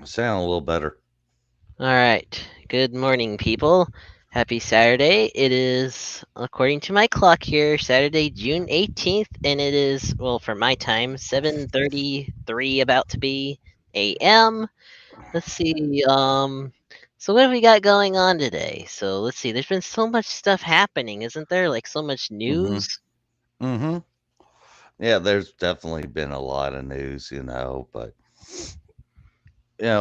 Sound a little better. All right. Good morning, people. Happy Saturday. It is, according to my clock here, Saturday, June 18th, and it is, well, for my time, 7:33 about to be a.m. Let's see. So what have we got going on today? So let's see. There's been so much stuff happening, isn't there? Like so much Mm-hmm. news. Mm-hmm. Yeah, there's definitely been a lot of news, but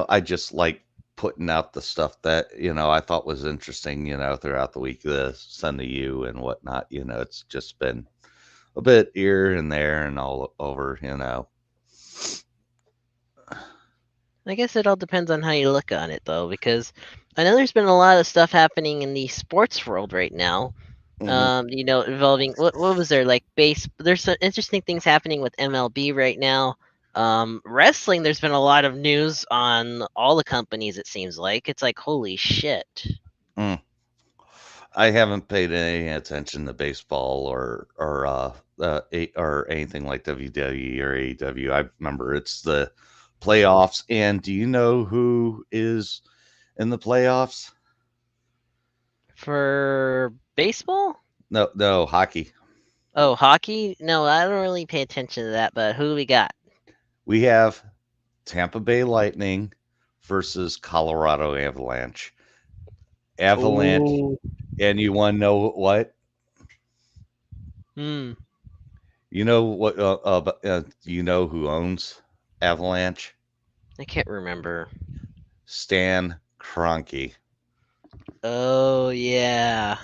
I just like putting out the stuff that, I thought was interesting, throughout the week to send to you and whatnot. It's just been a bit here and there and all over. I guess it all depends on how you look on it, though, because I know there's been a lot of stuff happening in the sports world right now. Mm-hmm. Involving what was there like base? There's some interesting things happening with MLB right now. Wrestling. There's been a lot of news on all the companies. It seems like it's like holy shit. Mm. I haven't paid any attention to baseball or anything like WWE or AEW. I remember it's the playoffs. And do you know who is in the playoffs? For baseball? No, no, hockey. Oh, hockey? No, I don't really pay attention to that. But who we got? We have Tampa Bay Lightning versus Colorado Avalanche. Avalanche, Oh, and you want to know what? hmm. You know what? You know who owns Avalanche? I can't remember. Stan Kroenke. Oh yeah.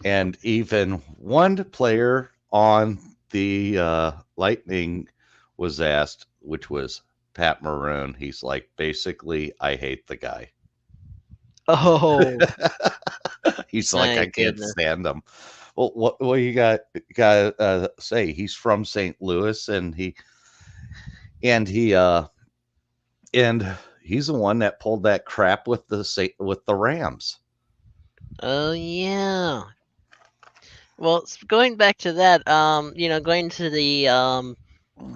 And even one player on the Lightning was asked, which was Pat Maroon. He's like, basically, I hate the guy. Oh He's like, my I can't goodness. stand him. Well, what you got say? He's from St. Louis, and he and he's the one that pulled that crap with the Rams. Oh yeah. Well, going back to that, going to the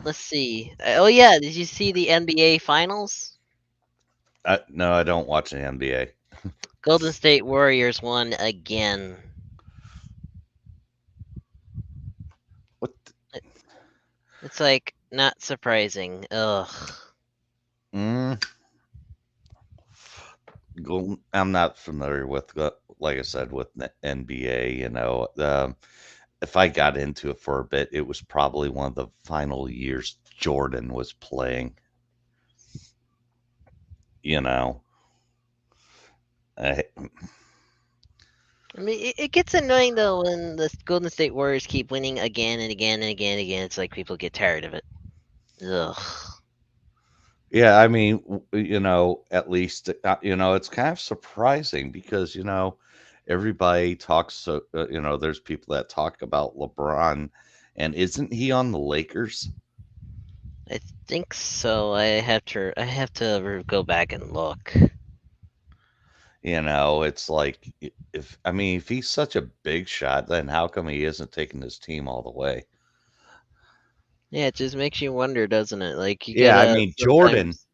let's see. Oh yeah, did you see the NBA Finals? No, I don't watch the NBA. Golden State Warriors won again. What? It- It's like not surprising. Ugh. Mm, I'm not familiar with, like I said, with the NBA. If I got into it for a bit, it was probably one of the final years Jordan was playing. You know, I, I mean, it gets annoying though when the Golden State Warriors keep winning again and again and again and again. It's like people get tired of it. Ugh. yeah, I mean, at least it's kind of surprising because everybody talks. So there's people that talk about LeBron, and isn't he on the Lakers? I think so. I have to go back and look. It's like if he's such a big shot, then how come he isn't taking his team all the way? Yeah, it just makes you wonder, doesn't it? Like you Yeah, I gotta mean Jordan. sometimes.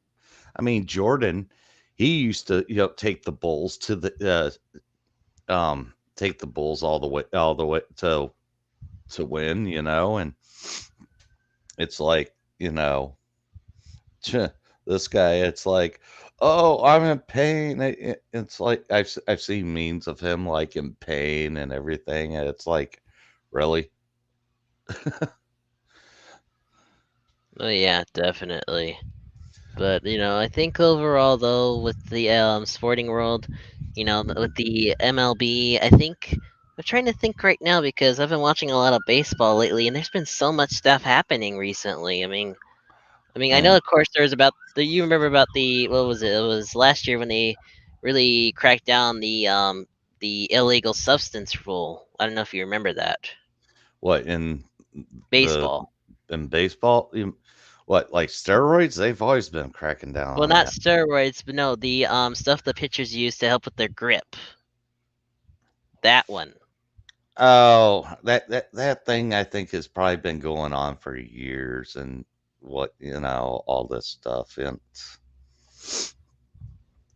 I mean Jordan. He used to take the Bulls to the take the Bulls all the way to win. And it's like this guy. It's like, oh, I'm in pain. It's like I've seen memes of him like in pain and everything, and it's like, really. Oh yeah, definitely. But I think overall though, with the sporting world, with the MLB, I think I'm trying to think right now because I've been watching a lot of baseball lately, and there's been so much stuff happening recently. I mean, I know Mm. of course there's about the you remember about the what was it? It was last year when they really cracked down the illegal substance rule. I don't know if you remember that. What the Baseball. in baseball? What, like steroids? They've always been cracking down Well, on not that. steroids, but no, the stuff the pitchers use to help with their grip. That one. Oh, that thing I think has probably been going on for years, and all this stuff. And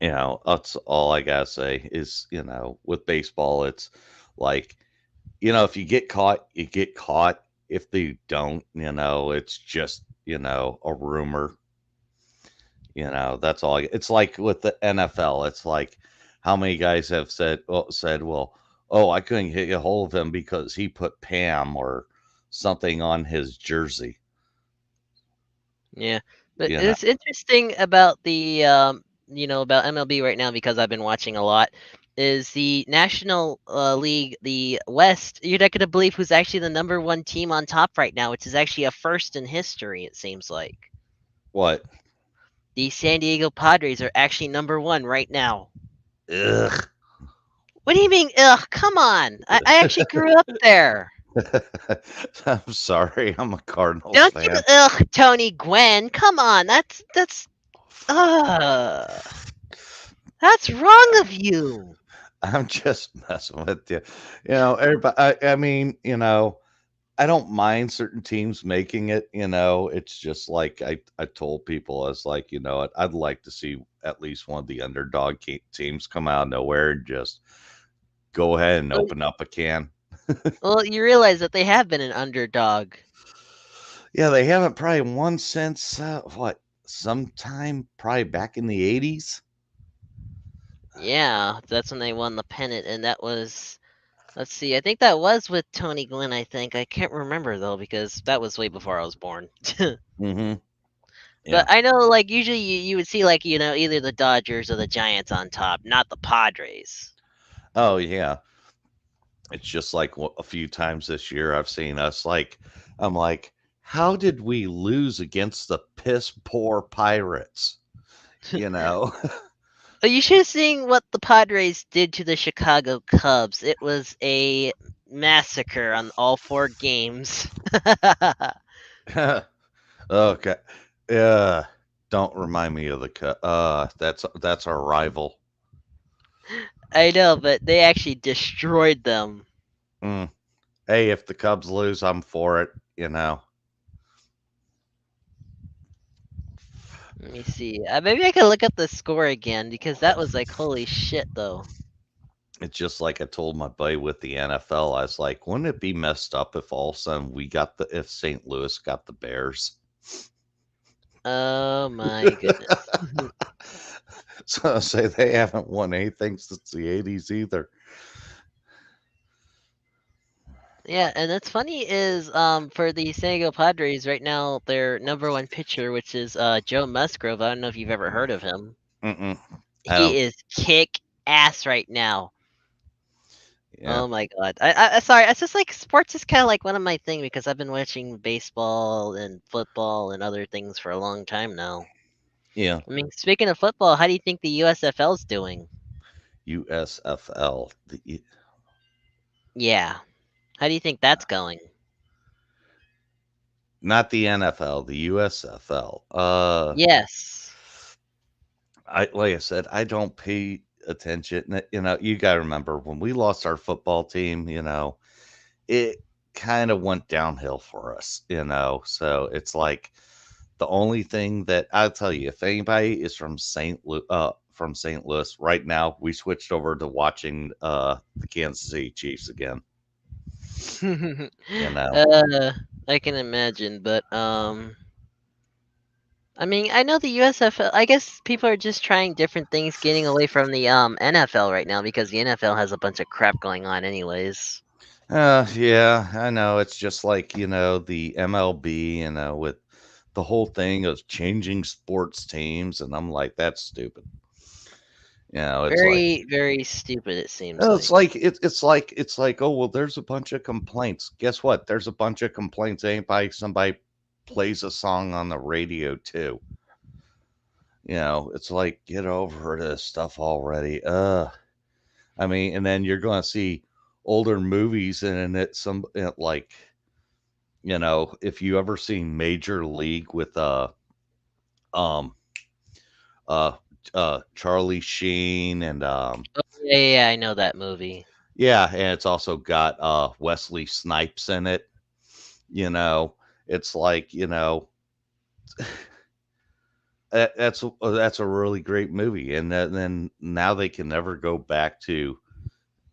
That's all I gotta say is, with baseball, it's like, if you get caught, you get caught. If they don't, it's just, a rumor. That's all. It's like with the NFL. It's like how many guys have well, oh, I couldn't get a hold of him because he put Pam or something on his jersey. Yeah, but You know it's interesting about the about MLB right now because I've been watching a lot. Is the National League, the West? You're not gonna believe who's actually the number one team on top right now, which is actually a first in history. It seems like what? the San Diego Padres are actually number one right now. Ugh. What do you mean? Ugh, come on! I actually grew up there. I'm sorry. I'm a Cardinals Don't you fan. ugh, Tony Gwynn? Come on, that's ugh, that's wrong of you. I'm just messing with you. Everybody. I mean, I don't mind certain teams making it. It's just like I told people, I was like, I'd like to see at least one of the underdog teams come out of nowhere and just go ahead and Well, open up a can. well, you realize that they have been an underdog. Yeah, they haven't probably won since what? Sometime probably back in the '80s. Yeah, that's when they won the pennant, and that was let's see, I think that was with Tony Gwynn. I think I can't remember though because that was way before I was born. Mm-hmm. But Yeah. I know, like usually you would see like either the Dodgers or the Giants on top, not the Padres. Oh yeah. It's just like a few times this year I've seen us I'm like, how did we lose against the piss poor Pirates? You know? Oh, you should have seen what the Padres did to the Chicago Cubs. It was a massacre on all four games. Okay. Uh, don't remind me of the cut. That's our rival. I know, but they actually destroyed them. Mm. Hey, if the Cubs lose, I'm for it. Let me see. Maybe I can look up the score again because that was like holy shit though. It's just like I told my buddy with the NFL. I was like, wouldn't it be messed up if all of a sudden if St. Louis got the Bears? Oh my goodness. So I say they haven't won anything since the '80s either. Yeah, and that's funny is for the San Diego Padres right now, their number one pitcher, which is Joe Musgrove. I don't know if you've ever heard of him. Mm-mm. I He don't. is kick ass right now. Yeah. Oh my god. Sorry, it's just like sports is kind of like one of my thing because I've been watching baseball and football and other things for a long time now. Yeah. I mean, speaking of football, how do you think the USFL's doing? USFL. Yeah. How do you think that's going? Not the NFL, the USFL. Yes. Like I said, I don't pay attention. You got to remember when we lost our football team, it kind of went downhill for us, So it's like the only thing that I'll tell you, if anybody is from St. Louis right now, we switched over to watching the Kansas City Chiefs again. You know. uh, I can imagine, but I mean, I know the USFL. I guess people are just trying different things, getting away from the NFL right now because the NFL has a bunch of crap going on, anyways. Yeah, I know. It's just like, the MLB, with the whole thing of changing sports teams. And I'm like, that's stupid. It's like, Very, very stupid. It seems oh, like. it's like, oh, well, there's a bunch of complaints. Guess what? There's a bunch of complaints. Somebody plays a song on the radio too. It's like, get over this stuff already. I mean, and then you're going to see older movies and it, like, if you ever seen Major League with um uh Charlie Sheen and Oh, yeah, I know that movie. yeah, and it's also got Wesley Snipes in it, you know. It's like, that's a really great movie, and then now they can never go back to,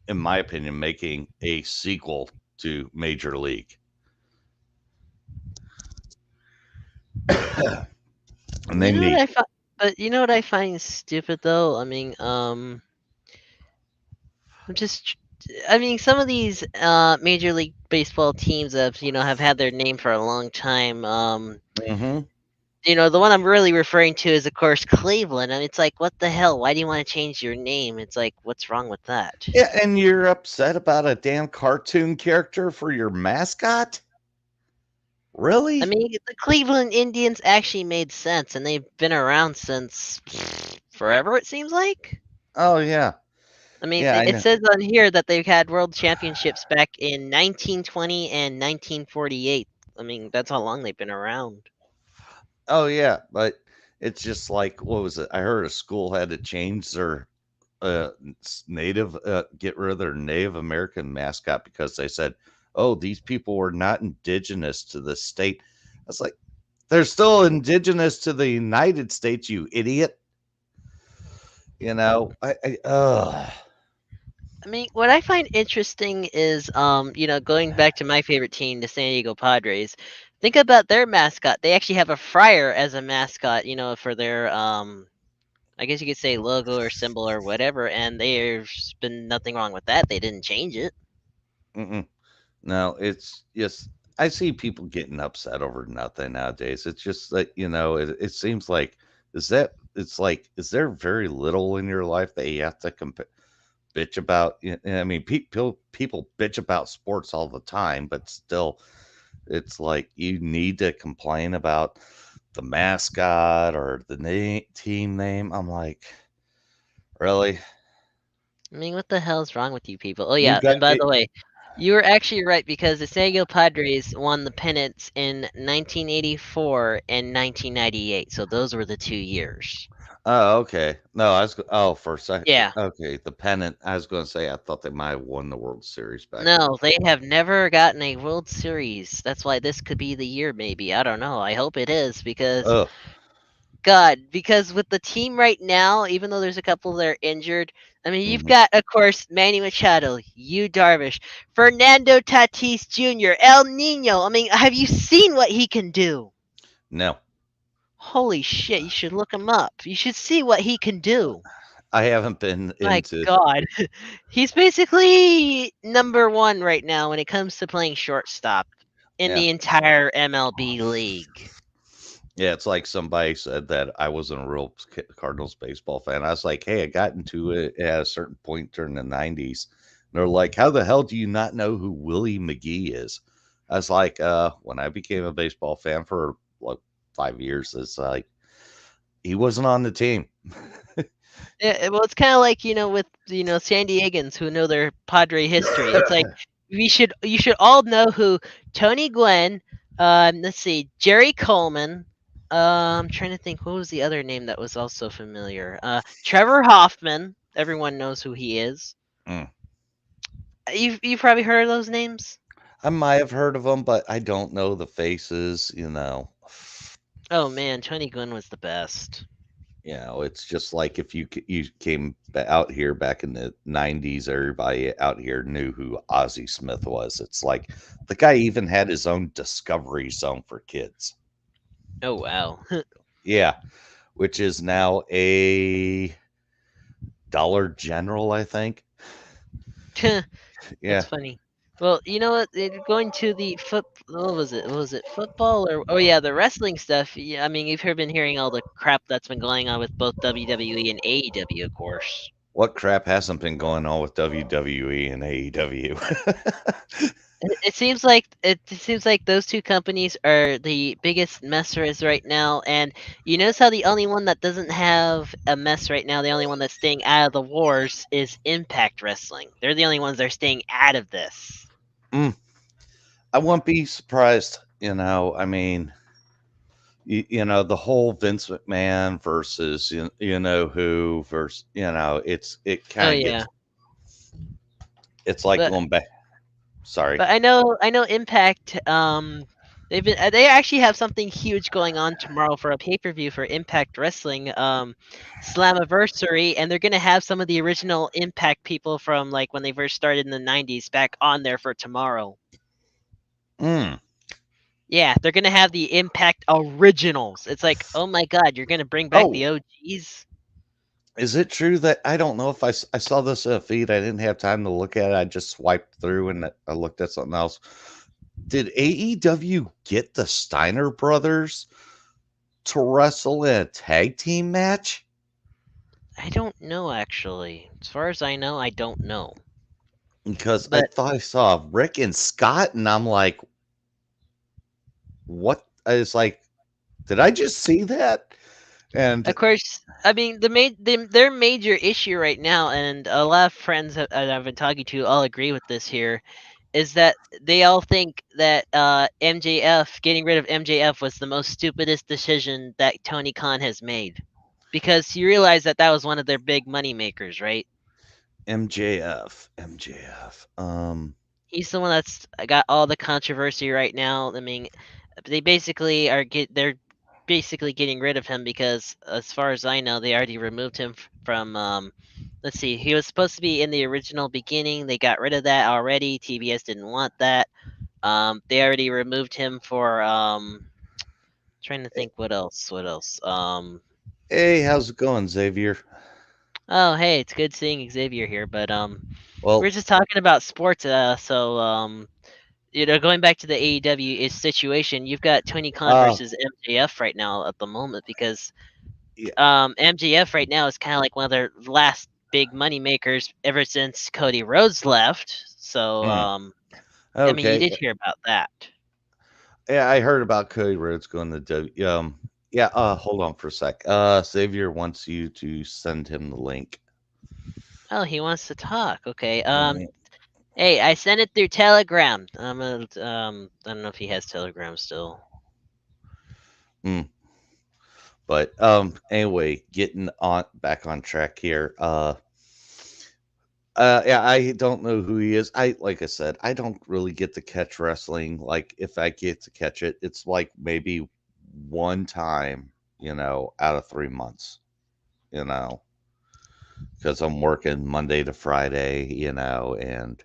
in my opinion, making a sequel to Major League. And they You know what need. I find, but you know what I find stupid though. I mean, I'm just, I mean, some of these Major League Baseball teams have have had their name for a long time. Hmm. The one I'm really referring to is, of course, Cleveland. And it's like, what the hell? Why do you want to change your name? It's like, what's wrong with that? Yeah, and you're upset about a damn cartoon character for your mascot? I Really? mean, the Cleveland Indians actually made sense, and they've been around since forever, it seems like. Oh yeah, I mean, yeah, I it know. says on here that they've had world championships back in 1920 and 1948. I mean, that's how long they've been around. Oh yeah, but it's just like, what was it? I heard a school had to change their get rid of their Native American mascot because they said, "Oh, these people were not indigenous to the state." I was like, "They're still indigenous to the United States, you idiot!" I mean, what I find interesting is, going back to my favorite team, the San Diego Padres. Think about their mascot. They actually have a friar as a mascot, for their, I guess you could say logo or symbol or whatever. And there's been nothing wrong with that. They didn't change it. Mm-mm. No, it's just I see people getting upset over nothing nowadays. It's just like, it seems like, is there very little in your life that you have to bitch about? I mean, people bitch about sports all the time, but still, it's like you need to complain about the mascot or the team name. I'm like, really? I mean, what the hell's wrong with you people? Oh You yeah, got and by it. the way, you were actually right because the San Diego Padres won the pennants in 1984 and 1998. So those were the 2 years. Oh, okay. No, for a second. Yeah. Okay, the pennant. I was going to say I thought they might have won the World Series back then. No, they have never gotten a World Series. That's why this could be the year, maybe. I don't know. I hope it is because, Oh, God, because with the team right now, even though there's a couple that are injured, I mean, you've mhm. got, of course, Manny Machado, Yu Darvish, Fernando Tatis Jr., El Nino. I mean, have you seen what he can do? No, Holy shit, you should look him up. You should see what he can do. I haven't been My into. God. He's basically number one right now when it comes to playing shortstop in Yeah, the entire MLB league. yeah. It's like somebody said that I wasn't a real Cardinals baseball fan. I was like, hey, I got into it at a certain point during the '90s. They're like, how the hell do you not know who Willie McGee is? I was like, when I became a baseball fan for like 5 years, it's like he wasn't on the team. Yeah, well, it's kind of like with San Diegans who know their Padre history. It's like you should all know who Tony Gwynn. Let's see, Jerry Coleman. I'm trying to think what was the other name that was also familiar. Trevor Hoffman. Everyone knows who he is. Mm. You've probably heard of those names. I might have heard of them, but I don't know the faces. Oh man, Tony Gwynn was the best. It's just like if you came out here back in the '90s, everybody out here knew who Ozzie Smith was. It's like the guy even had his own Discovery Zone for kids. Oh wow. Yeah, which is now a Dollar General, I think. That's Yeah. funny. Well, you know what? Going to the foot. What was it? Was it football or? Oh yeah, the wrestling stuff. Yeah, I mean, you've been hearing all the crap that's been going on with both WWE and AEW, of course. What crap hasn't been going on with WWE and AEW? It seems like those two companies are the biggest messers right now, and you notice how the only one that doesn't have a mess right now, the only one that's staying out of the wars, is Impact Wrestling. They're the only ones that are staying out of this. Mm, I wouldn't be surprised. I mean, the whole Vince McMahon versus who versus it Oh kind of yeah, it's like but going back. Sorry. but I know Impact. They actually have something huge going on tomorrow for a pay-per-view for Impact Wrestling, Slammiversary, and they're gonna have some of the original Impact people from like when they first started in the '90s back on there for tomorrow. Mm. Yeah, they're gonna have the Impact originals. It's like, oh my god, you're gonna bring back Oh, the OGs? is it true that I don't know if I saw this in a feed? I didn't have time to look at it. I just swiped through and I looked at something else. Did AEW get the Steiner brothers to wrestle in a tag team match? I don't know actually. As far as I know, I don't know. Because I But thought I saw Rick and Scott, and I'm like, what? I was like, did I just see that? And of course, I mean their major issue right now, and a lot of friends that I've been talking to all agree with this here, is that they all think that MJF getting rid of MJF was the most stupidest decision that Tony Khan has made, because you realize that that was one of their big money makers, right? MJF. He's the one that's got all the controversy right now. I mean, they're basically getting rid of him because, as far as I know, they already removed him from. Let's see, he was supposed to be in the original beginning. They got rid of that already. TBS didn't want that. They already removed him for. Trying to think what else. What else? Hey, how's it going, Xavier? Oh, hey, it's good seeing Xavier here. But we're Well, just talking about sports. Going back to the AEW is situation, you've got Tony Khan uh, versus MJF right now at the moment because yeah, MJF right now is kind of like one of their last big money makers ever since Cody Rhodes left. So, mm, I mean, you okay. did hear about that. Yeah, I heard about Cody Rhodes going to W. Yeah. Hold on for a sec. Xavier wants you to send him the link. Oh, he wants to talk. Okay. Yeah, Hey, I sent it through Telegram. I don't know if he has Telegram still. mm. But anyway, getting on back on track here. Yeah, I don't know who he is. I like I said, I don't really get to catch wrestling. Like if I get to catch it, it's like maybe one time, out of 3 months, you know, because I'm working Monday to Friday, and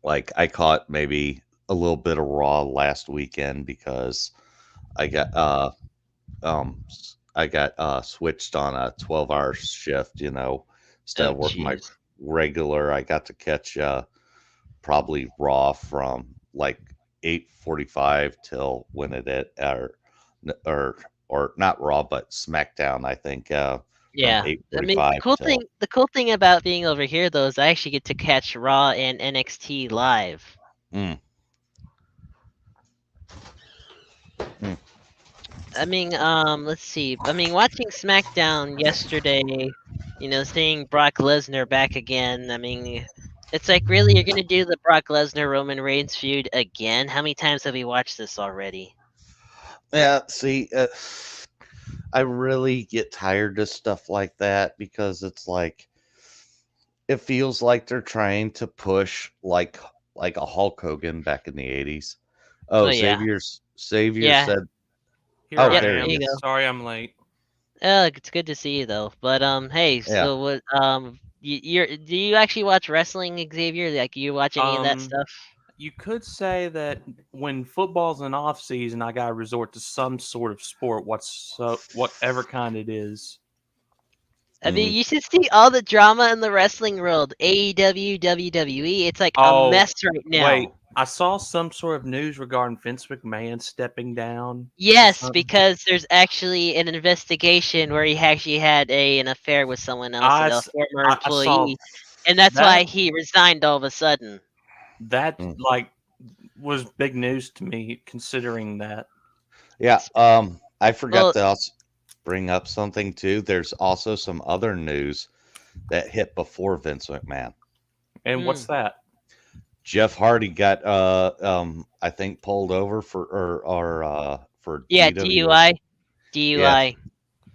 like I caught maybe a little bit of Raw last weekend because I got I got switched on a 12-hour shift, instead Oh, of working my jeez. regular. I got to catch probably Raw from like 8:45 till when or or not Raw but SmackDown, I think, from Yeah, I mean, 8:45 till the cool thing about being over here though is I actually get to catch Raw and NXT live. mm, mm. I mean, let's see. I mean, watching SmackDown yesterday, seeing Brock Lesnar back again. I mean, it's like, really, you're gonna do the Brock Lesnar Roman Reigns feud again? How many times have we watched this already? Yeah, see, I really get tired of stuff like that because it's like it feels like they're trying to push like a Hulk Hogan back in the 80s. Oh Oh, yeah, Xavier yeah, said, Here "Oh, I yep. there There he am. you is." go. Sorry I'm late. It's good to see you though. But hey, Yeah. so what? Do you actually watch wrestling, Xavier? Like, you watch any of that Um, stuff? you could say that when football's in off season, I gotta resort to some sort of sport, whatever kind it is. I mean, Mhm. you should see all the drama in the wrestling world. AEW, WWE. It's like a Oh, mess right wait, now. I saw some sort of news regarding Vince McMahon stepping down or Yes, something. because there's actually an investigation where he actually had an affair with someone else, I, a s- former I saw employee, and that's that. why he resigned all of a sudden. That Mm. like was big news to me, considering that. Yeah, S- I forgot Well, to also bring up something too. There's also some other news that hit before Vince McMahon. And what's mm, that? Jeff Hardy got I think pulled over for yeah, DWI. DUI, Yeah, DUI.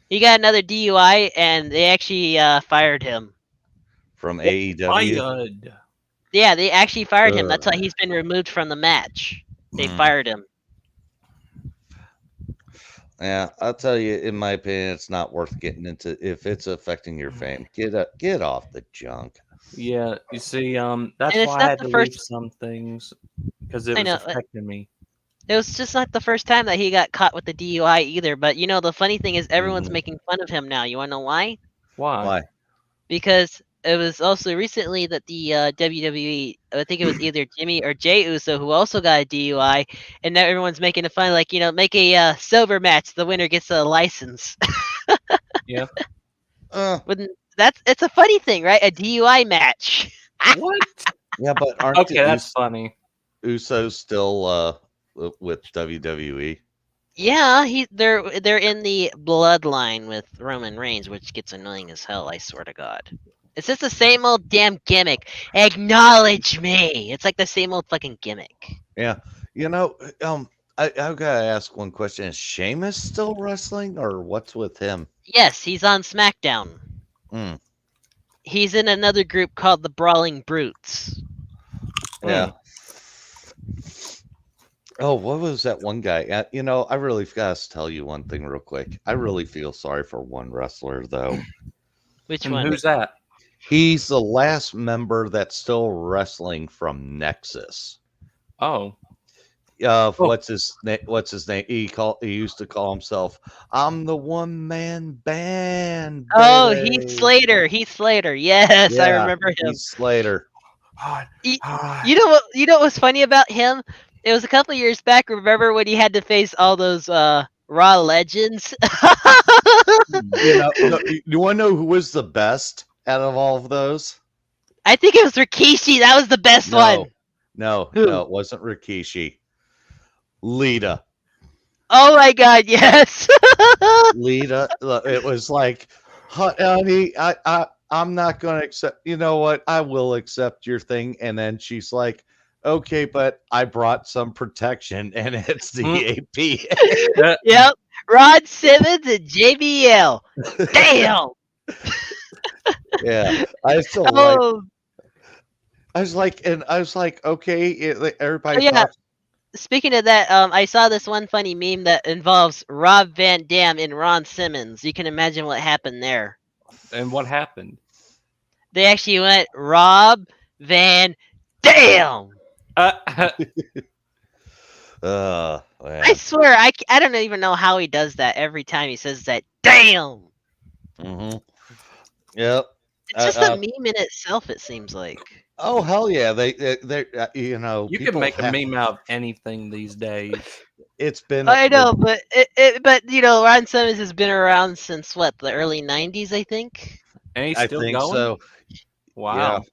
He got another DUI, and they actually fired him. from What? AEW. Fired. Yeah, they actually fired him. That's why Ugh. he's been removed from the match. They Mm. fired him. Yeah, I'll tell you, in my opinion, it's not worth getting into if it's affecting your fame. Get off the junk. Yeah, you see, And that's it's why I not had the to leave first. some things because it I was know affecting me. it was just not the first time that he got caught with the DUI either. But the funny thing is, everyone's Hmm. making fun of him now. You wanna know why? Why? Why? Because it was also recently that the WWE, I think it was either Jimmy or Jay Uso, who also got a DUI, and now everyone's making a fun, like, make a sober match. The winner gets a license. Yeah. Uh, When it's a funny thing, right? A DUI match. What? yeah, but aren't Okay, the that's funny. Usos still with WWE? Yeah, they're in the bloodline with Roman Reigns, which gets annoying as hell. I swear to God, it's just the same old damn gimmick. Acknowledge me. It's like the same old fucking gimmick. Yeah, you know, I've got to ask one question: Is Sheamus still wrestling, or what's with him? Yes, he's on SmackDown. Hmm. He's in another group called the Brawling Brutes. Hmm. Yeah. Oh, what was that one guy? I really got to tell you one thing real quick. I really feel sorry for one wrestler, though. Which And one? who's that? He's the last member that's still wrestling from Nexus. Oh. Oh. What's his name? What's his name? He used to call himself, "I'm the one man band, Oh, Heath baby." Slater. Heath Slater. Yes, I Yeah, remember him. he's Slater. Hot. You, Hot. you know what? You know what was funny about him? It was a couple years back. Remember when he had to face all those Raw legends? No, you want to know who was the best out of all of those? I think it was Rikishi. That was the best No, one. no, Who? it wasn't Rikishi. Lita. Oh my God! Yes. Lita. It was like, honey, I'm not going to accept. You know what? I will accept your thing. And then she's like, okay, but I brought some protection, and it's Hmm. the AP. Yep. Rod Simmons and JBL. Damn. Yeah, I still like. Oh, I was like, okay. oh Everybody yeah. talks. Speaking of that, I saw this one funny meme that involves Rob Van Dam and Ron Simmons. You can imagine what happened there. And what happened? They actually went Rob Van Dam. Uh, I Man. swear, I don't even know how he does that every time he says that. Damn. Hmm. Yep. It's just a meme in itself. It seems like. Oh hell yeah! you can People make a have. meme out of anything these days. It's been I the know, but Ron Simmons has been around since what, the early '90s, I think. And he's I still think going? so. Yeah, Wow.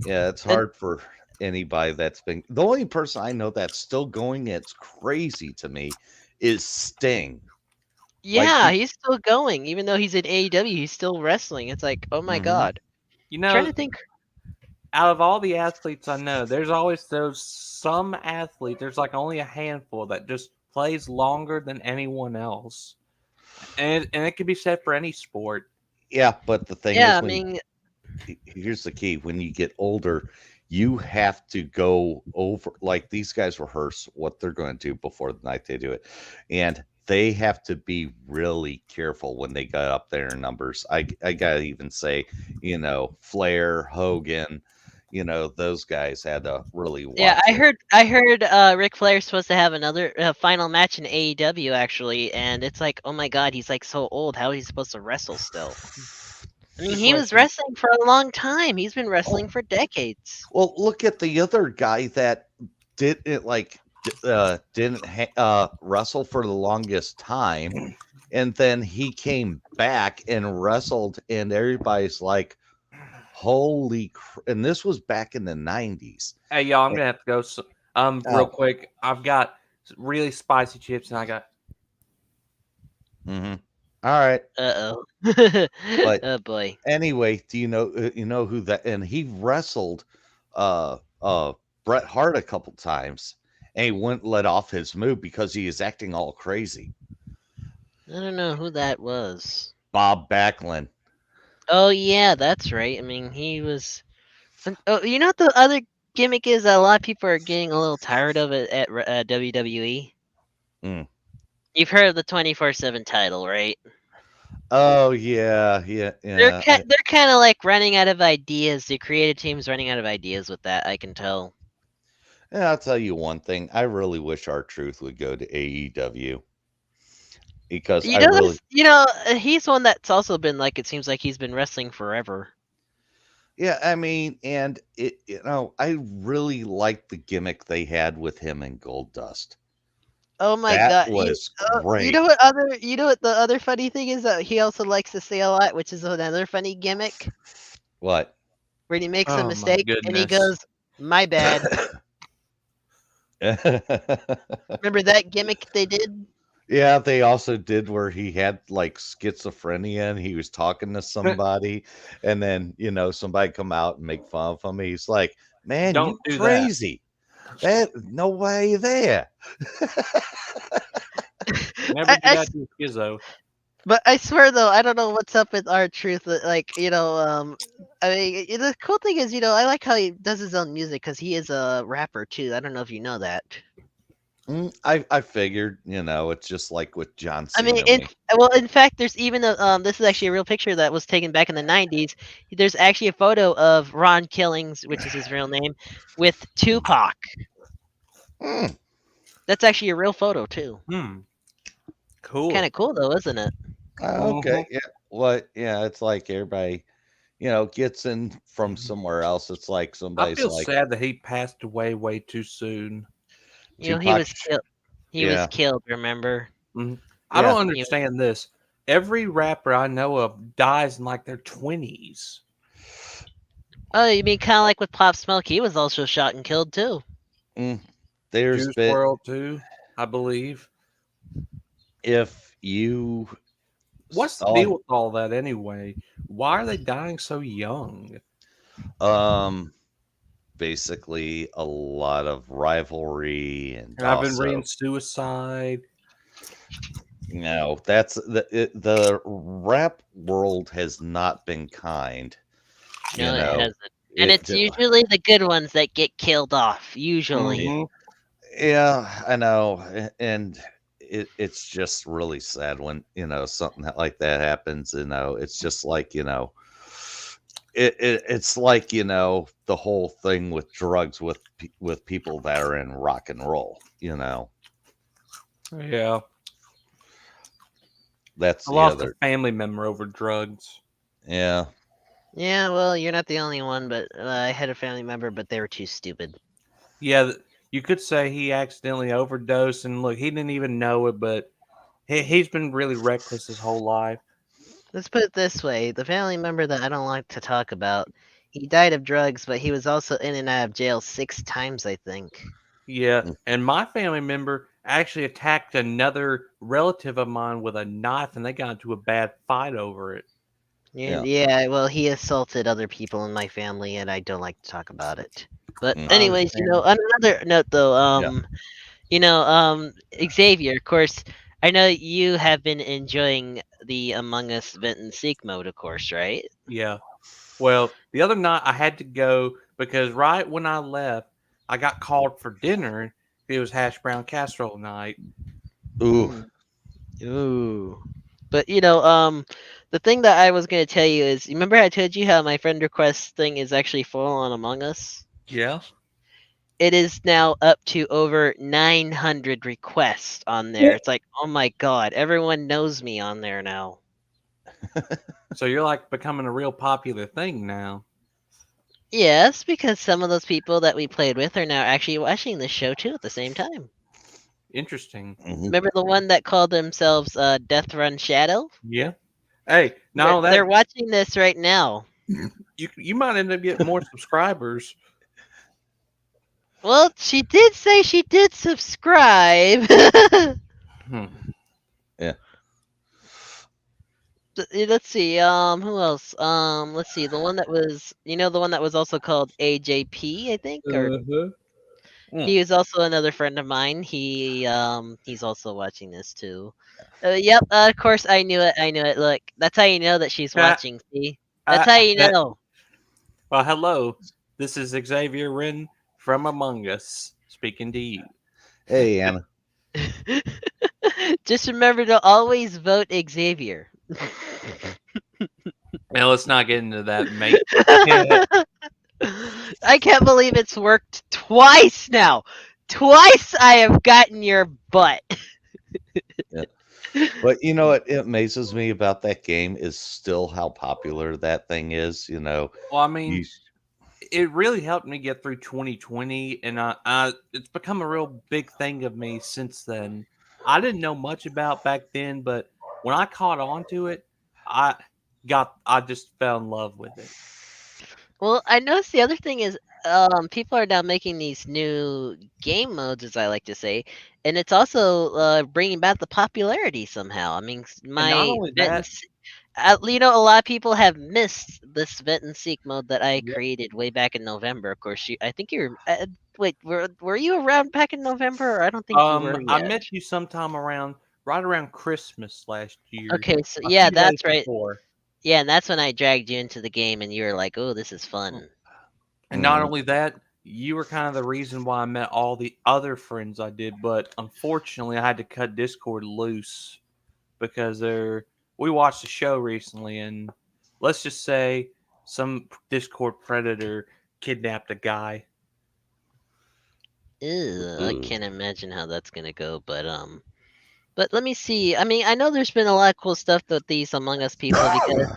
yeah. It's And hard for anybody that's been. The only person I know that's still going. It's crazy to me, is Sting. Like yeah, he's still going, even though he's in AEW. He's still wrestling. It's like, oh my hmm God. You Trying know, to think. out of all the athletes I know, there's always those some athlete, there's like only a handful that just plays longer than anyone else. And it can be said for any sport. Yeah, but the thing Yeah, is, I mean, here's the key: when you get older, you have to go over. Like these guys rehearse what they're going to do before the night they do it, and they have to be really careful when they got up there in numbers. I gotta even say, Flair, Hogan, those guys had to really yeah, watch I it. heard, I heard, Ric Flair's supposed to have another final match in AEW actually, and it's like, oh my God, he's like so old. How is he supposed to wrestle still? I mean, Just he like was wrestling for a long time. He's been wrestling Oh, for decades. well, look at the other guy that didn't wrestle for the longest time, and then he came back and wrestled, and everybody's like, and this was back in the 90s. hey y'all, I'm gonna have to go real Oh, quick. I've got really spicy chips and I got hmm all right. Uh-oh. But Oh boy. anyway, do you know who that? And he wrestled uh uh Bret Hart a couple times, and he wouldn't let off his move because he is acting all crazy. I don't know who that was. Bob Backlund. Oh yeah, that's right. I mean, he was. Oh, you know the other. gimmick is that a lot of people are getting a little tired of it at WWE. Mm. You've heard of the 24/7 title, right? Oh yeah, yeah, They're yeah. they're kind of like running out of ideas. The creative team's running out of ideas with that. I can tell. And I'll tell you one thing. I really wish our truth would go to AEW because I really, He's one that's also been like it seems like he's been wrestling forever. yeah. I mean, and I really liked the gimmick they had with him and Gold Dust. Oh my That god! was You great. know what other? You know what the other funny thing is that he also likes to say a lot, which is another funny gimmick What? where he makes a Oh my mistake and he goodness. goes, "My bad." Remember that gimmick they did? Yeah, they also did where he had like schizophrenia and he was talking to somebody, and then somebody come out and make fun of him. He's like, "Man, you Don't do that. crazy? That no way there." Never I, do I that to a schizo. But I swear though, I don't know what's up with our truth. I mean, the cool thing is, I like how he does his own music because he is a rapper too. I don't know if you know that. I figured, it's just like with John I mean, Cena. We in fact, there's even a this is actually a real picture that was taken back in the '90s. There's actually a photo of Ron Killings, which is his real name, with Tupac. Mm, That's actually a real photo too. Hmm. Kind Cool. of cool though, isn't it? Hmm. okay, yeah. What? Yeah, it's like everybody, gets in from somewhere else. It's like I somebody's feel like sad that he passed away way too soon. He Tupac. was killed. He was Yeah. killed. Remember? Mhm. I Yeah. don't He was, understand this. Every rapper I know of dies in like their 20s. oh, you mean kind of like with Pop Smoke? He was also shot and killed too. Mm, there's Juice been World too, I believe. if you What's the deal saw with all that anyway? Why are they dying so young? um basically a lot of rivalry and And I've been reading also suicide. that's the rap world has not been kind. you No, it know hasn't. And it it's usually the good ones that get killed off. Usually. Hmm. Yeah, I know, and it's just really sad when something like that happens. It's just like it's like the whole thing with drugs with people that are in rock and roll. Yeah, That's I the lost a other. family member over drugs. Yeah, Yeah, well, you're not the only one, but I had a family member, but they were too stupid. Yeah, you could say he accidentally overdosed, and look, he didn't even know it, but he's been really reckless his whole life. Let's put it this way: the family member that I don't like to talk about, he died of drugs, but he was also in and out of jail 6 times, I think. Yeah, mm, and my family member actually attacked another relative of mine with a knife, and they got into a bad fight over it. And yeah. yeah, well, he assaulted other people in my family, and I don't like to talk about it. But I Hmm. anyways, understand. on another note, though, Yeah. Xavier, of course, I know you have been enjoying the Among Us VentNSeek mode, of course, right? Yeah. Well, the other night I had to go because right when I left, I got called for dinner. It was hash brown casserole night. Ooh. Mm. Ooh. But the thing that I was gonna tell you is, you remember I told you how my friend request thing is actually full on Among Us? Yeah. It is now up to over 900 requests on there. It's like, oh my god, everyone knows me on there now. So you're like becoming a real popular thing now. Yes, because some of those people that we played with are now actually watching this show too at the same time. Interesting. Mhm. Remember the one that called themselves Death Run Shadow? Yeah. Hey, They're, now that they're watching this right now. you might end up getting more subscribers. Well, she did say she did subscribe. Hmm. Yeah. Let's see. Who else? Let's see. The one that was, the one that was also called AJP, I think, or Uh-huh. Mm. he is also another friend of mine. He's also watching this too. Yep. Of course, I knew it. I knew it. Look, that's how you know that she's Uh, watching. See, that's how you that know. well, hello. This is Xavier Wren, from Among Us, speaking to you. Hey, Anna. Just remember to always vote Xavier. Now let's not get into that, mate. I can't believe it's worked twice now. Twice I have gotten your butt. Yeah. But you know what it amazes me about that game is still how popular that thing is. Well, I You mean, it really helped me get through 2020, and it's become a real big thing of me since then. I didn't know much about back then, but when I caught on to it, I I just fell in love with it. Well, I noticed the other thing is, people are now making these new game modes, as I like to say, and it's also bringing back the popularity somehow. I mean, And not my only that, a lot of people have missed this Vent and Seek mode that I yep, created way back in November. Of course, I think you're. Wait, were you around back in November? Or I don't think you were I yet. met you sometime right around Christmas last year, Okay, so a yeah, few days that's right. before. Yeah, and that's when I dragged you into the game, and you were like, "Oh, this is fun." And not Mhm. only that, you were kind of the reason why I met all the other friends I did. But unfortunately, I had to cut Discord loose because we watched a show recently, and let's just say some Discord predator kidnapped a guy. Ew, I Ooh. can't imagine how that's gonna go, but let me see. I mean, I know there's been a lot of cool stuff with these Among Us people because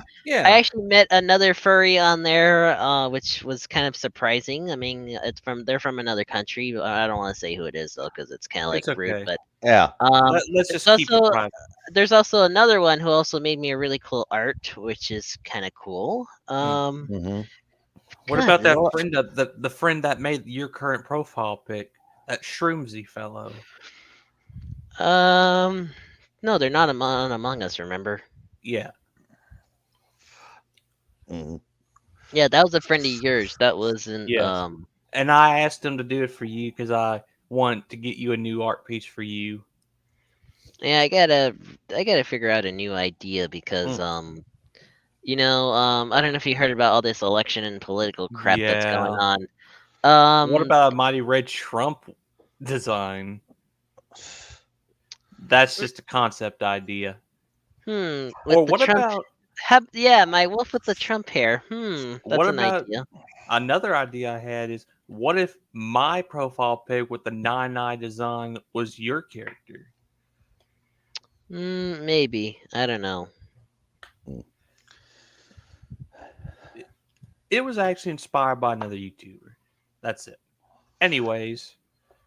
I Yeah, actually met another furry on there, which was kind of surprising. I mean, they're from another country. I don't want to say who it is though, because it's kind of like it's rude. okay. But Yeah. Let's there's just keep it also private. there's also another one who also made me a really cool art, which is kind of cool. Hmm. Hmm. What God, about there's a that lot. friend the friend that made your current profile pic? That Shroomsy fellow. Um, no, they're not Among Us. Remember? Yeah. Hmm. Yeah, that was a friend of yours. That wasn't Yes. And I asked him to do it for you because I want to get you a new art piece for you. Yeah, I gotta figure out a new idea because Mm. I don't know if you heard about all this election and political crap that's going Yeah. on. What Um, about a mighty red Trump design? That's just a concept idea. with Or the Trump, yeah, my wolf with the Trump hair. what That's an about idea. another idea I had is what if my profile pic with the 9 design was your character? Maybe I don't know. It was actually inspired by another YouTuber. That's it. Anyways,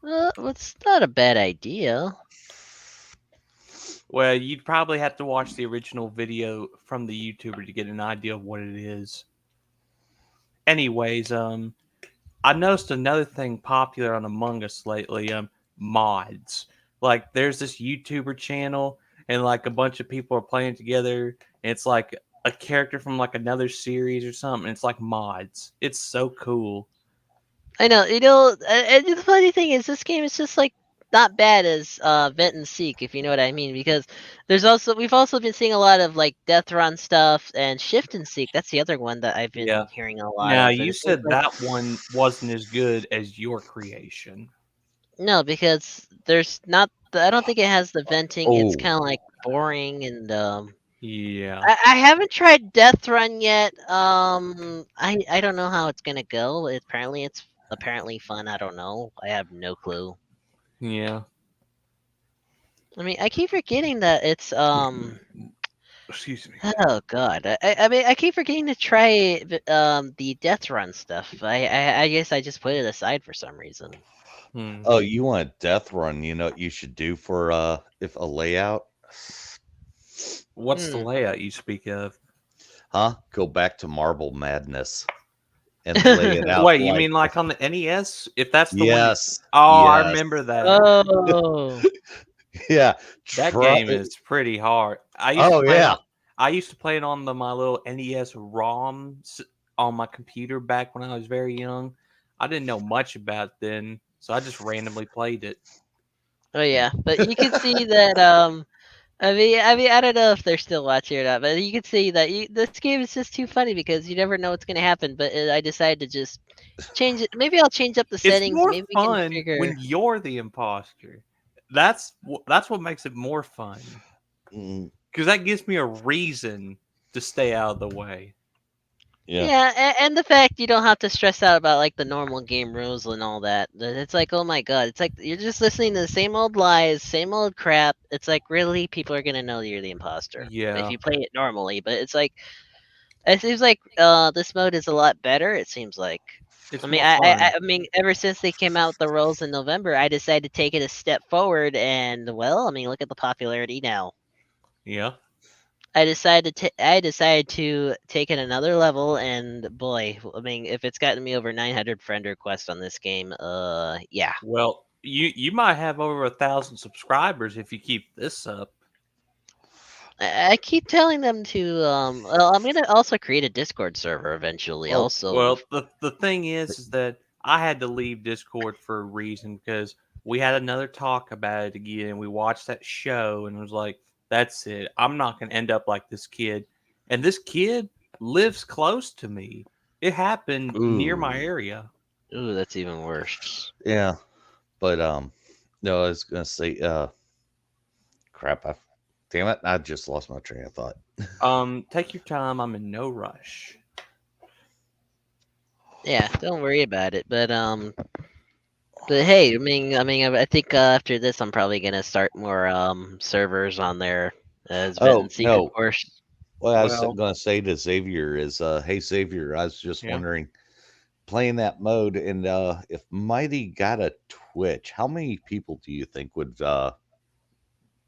It's not a bad idea. well, you'd probably have to watch the original video from the YouTuber to get an idea of what it is. Anyways, I noticed another thing popular on Among Us lately, mods. Like there's this YouTuber channel and like a bunch of people are playing together and it's like a character from like another series or something. It's like mods. It's so cool. I know. And the funny thing is, this game is just like not bad as Vent and Seek, if you know what I mean. Because we've also been seeing a lot of like Death Run stuff and Shift and Seek. That's the other one that I've Yeah. been hearing a lot Now of. And you it seems said like that one wasn't as good as your creation. no, because there's not. I don't think it has the venting. It's Oh. kind of like boring and Yeah. I haven't tried Death Run yet. I don't know how it's gonna go. It's apparently fun. I don't know. I have no clue. Yeah. I mean, I keep forgetting that it's Excuse me. Oh god, I mean, I keep forgetting to try the Death Run stuff. I guess I just put it aside for some reason. Hmm. Oh, you want a death run? You know what you should do for if a layout? What's the Hmm. layout you speak of? Huh? Go back to Marble Madness and lay it out Wait, you like mean like on the NES? If that's the one you yes, Oh, I yes. remember that. Oh, Yeah. That Try game is pretty hard. Oh yeah. I used to play it on my little NES ROMs on my computer back when I was very young. I didn't know much about it then, so I just randomly played it. oh yeah, but you can see that I don't know if they're still watching or not, but you can see that this game is just too funny because you never know what's gonna happen. But I decided to just change it. Maybe I'll change up the It's settings. more Maybe we can fun figure. when you're the imposter. That's what makes it more fun Mm, because that gives me a reason to stay out of the way. yeah. Yeah, and the fact you don't have to stress out about like the normal game rules and all that. It's like, oh my god, it's like you're just listening to the same old lies, same old crap. It's like really people are gonna know you're the imposter if Yeah, you play it normally. But it's like it seems like this mode is a lot better. It seems like. I it's mean, more fun. I mean, ever since they came out with the roles in November, I decided to take it a step forward, and well, I mean, look at the popularity now. Yeah. I decided to take it another level, and boy, I mean, if it's gotten me over 900 friend requests on this game, yeah. Well, you might have over 1,000 subscribers if you keep this up. I keep telling them to. Well, I'm gonna also create a Discord server eventually. Oh Also, well, the thing is that I had to leave Discord for a reason because we had another talk about it again, and we watched that show, and it was like, that's it. I'm not gonna end up like this kid, and this kid lives close to me. It happened near my Ooh. area. ooh, that's even worse. Yeah. But no, I was gonna say crap. Damn it! I just lost my train of thought. Take your time. I'm in no rush. Yeah, don't worry about it. But hey, I think after this, I'm probably gonna start more servers on there as Oh VentNSeek, of no. course. What I was Well, gonna say to Xavier is, hey Xavier, I was just yeah. wondering, playing that mode, and if Mighty got a Twitch, how many people do you think would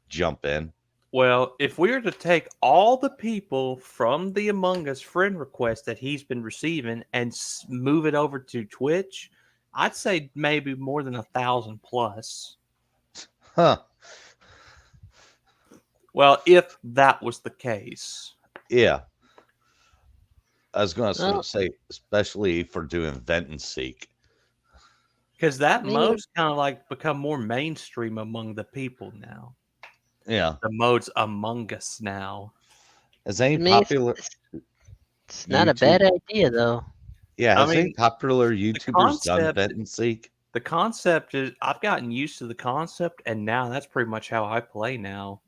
jump in? Well, if we were to take all the people from the Among Us friend request that he's been receiving and move it over to Twitch, I'd say maybe more than 1,000 plus. Huh? Well, if that was the case. Yeah. I was gonna Well, say, especially for doing Vent and Seek. Because that me, mode's kind of like become more mainstream among the people now. Yeah. The mode's Among Us now. Has any me, popular it's not a YouTube? bad idea though. Yeah. I Has any mean, popular the YouTubers done concept Vent and Seek? the concept is I've gotten used to the concept and now that's pretty much how I play now.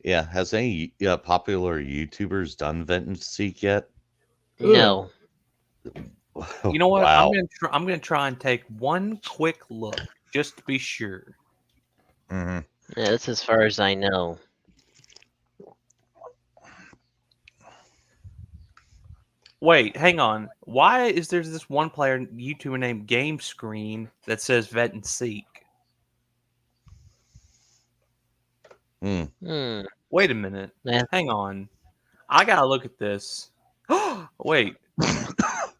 Yeah. Has any popular YouTubers done Vent and Seek yet? Ugh. No, You know what? Wow. I'm gonna try and take one quick look just to be sure. Hmm. yeah, that's as far as I know. Wait, hang on. Why is there this one player YouTuber named Game Screen that says Vet and Seek? Hmm. Hmm. Wait a minute. Yeah. Hang on. I gotta look at this. Wait,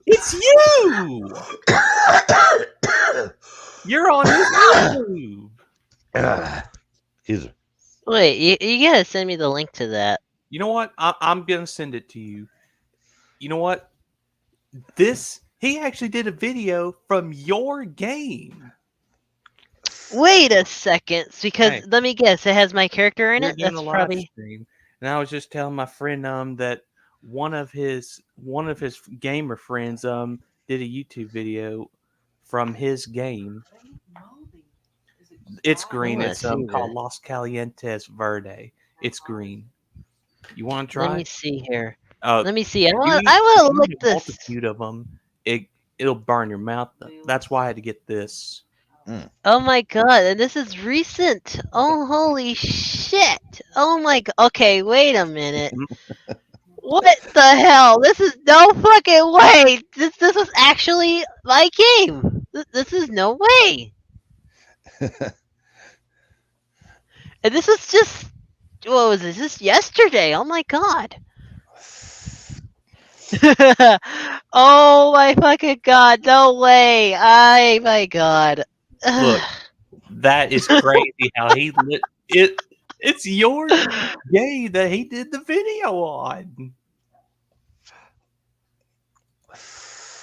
it's you! You're on his YouTube. He's Wait, you gotta send me the link to that. You know what? I'm gonna send it to you. You know what? This he actually did a video from your game. Wait a second, because Hey, let me guess, it has my character in we were it. doing a That's live probably. stream, and I was just telling my friend that one of his gamer friends did a YouTube video from his game. It's I green. want to It's see called that. Los Calientes Verde. It's green. You want to Let try me it? see here. Uh, Let me see. if I want to you look eat a this. multitude of them, it'll burn your mouth. That's why I had to get this. mm. Oh my god, and this is recent. Oh holy shit. Oh my god. Okay, wait a minute. What the hell? This is no fucking way. This was actually my game. This is no way. And this was just what was this? Just yesterday. Oh my god. Oh my fucking god. No way. I my god. Look, that is crazy how he lit it. It's your game that he did the video on.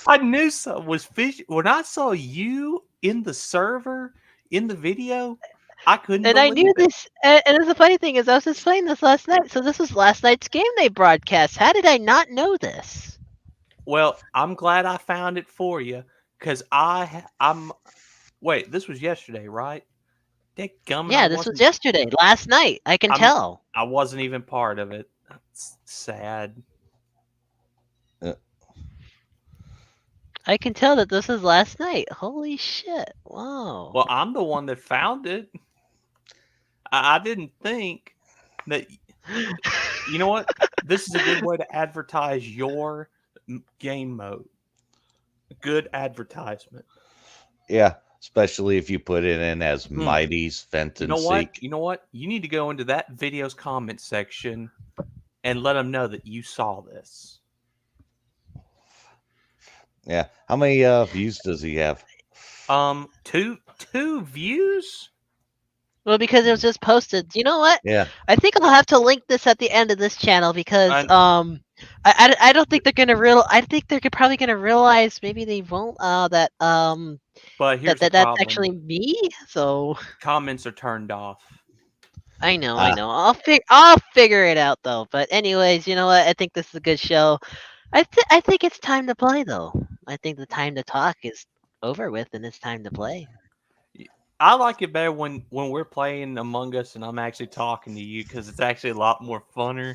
I knew something was fish when I saw you in the server in the video. I couldn't And I knew believe it. this. And the funny thing is, I was just playing this last night, so this was last night's game they broadcast. How did I not know this? Well, I'm glad I found it for you because I'm wait. This was yesterday, right? Gummit, I Yeah, this was wasn't. yesterday, last night. I can I'm. tell. I wasn't even part of it. That's sad. Uh, I can tell that this is last night. Holy shit! Wow. Well, I'm the one that found it. I didn't think that. You know what? This is a good way to advertise your game mode. Good advertisement. yeah, especially if you put it in as Hmm. Mighty's Vent You and know what? Seek. You know what? You need to go into that video's comment section and let them know that you saw this. Yeah. How many views does he have? Two views. Well, because it was just posted. You know what? Yeah. I think I'll have to link this at the end of this channel because And I don't think they're gonna real. I think they're probably gonna realize maybe they won't that but here's the that's problem: actually me. So comments are turned off. I Ah, know. I'll figure it out though. But anyways, you know what? I think this is a good show. I think it's time to play though. I think the time to talk is over with and it's time to play. I like it better when we're playing Among Us and I'm actually talking to you because it's actually a lot more funner